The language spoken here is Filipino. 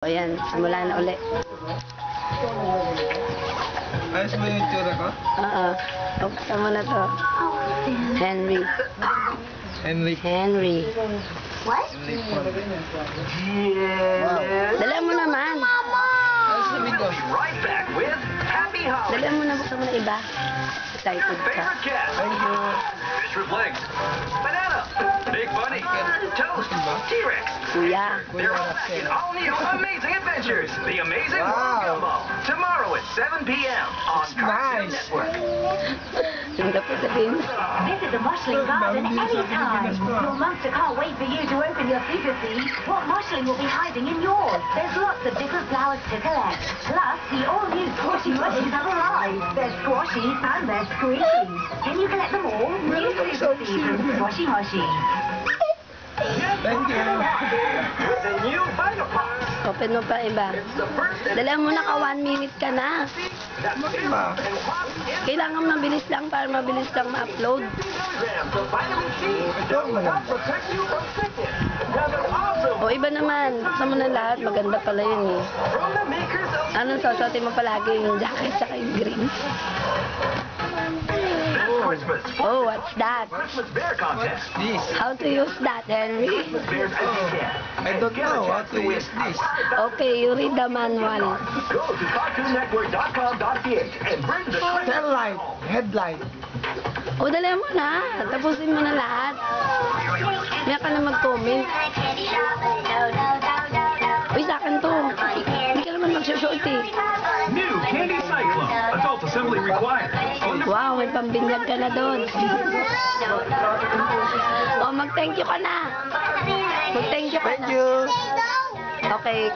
Ayan, simula na uli. Ayos mo yung tsura ko? Oo. Buksan mo na to. Henry. Henry. Henry. Henry Paul. Dala mo naman. Ayos sabi ko. Dala mo na, buksan mo na iba. Excited ka. Thank you. Fish with legs. Banana. Big Bunny. Toast. T-Rex. Kuya. They're all back in all new Amazing Adventures. The Amazing World Gumball. Tomorrow at 7 p.m. on Cartoon Nice. Network. Yung dapat sabihin mo. Visit the Mushling Garden anytime. Your monster can't wait for you to open your super seed. What mushling will be hiding in yours? There's lots of different flowers to collect. Plus, the all-new Squashy Mushies have arrived. They're squashy and they're squishy. Can you collect them all? New super seed from Squashy Mushies. Thank you. With the new Vitapox. Open mo pa iba. Dala mo na ka 1 minute ka na. Bakit ba? Kailangan mabilis lang para mabilis lang ma-upload. Milligrams of vitamin C. Ito ang maganda. Protect you from sickness. Now there's also O iba naman. Buksan mo na lahat. Maganda pala yun eh. from the makers of Anong susuotin mo palagi? Yung jacket tsaka yung green? this Christmas. Oh, what's that? Christmas Bear Contest. This. How to use that, Henry? Bears as you can. I don't know how to use this. Okay, you read the manual. Go to cartoonnetwork.com.ph and bring the Tail light. Headlight. O, dala mo na. Tapusin mo na lahat. May ka na mag-comment. Uy, sa akin to. Hindi ka naman mag-short eh. New Candy Cyclone. Adult assembly required. Wow, may pambinyag ka na doon. O, mag-thank you ka na. Mag-thank you ka na. Thank you. Okay,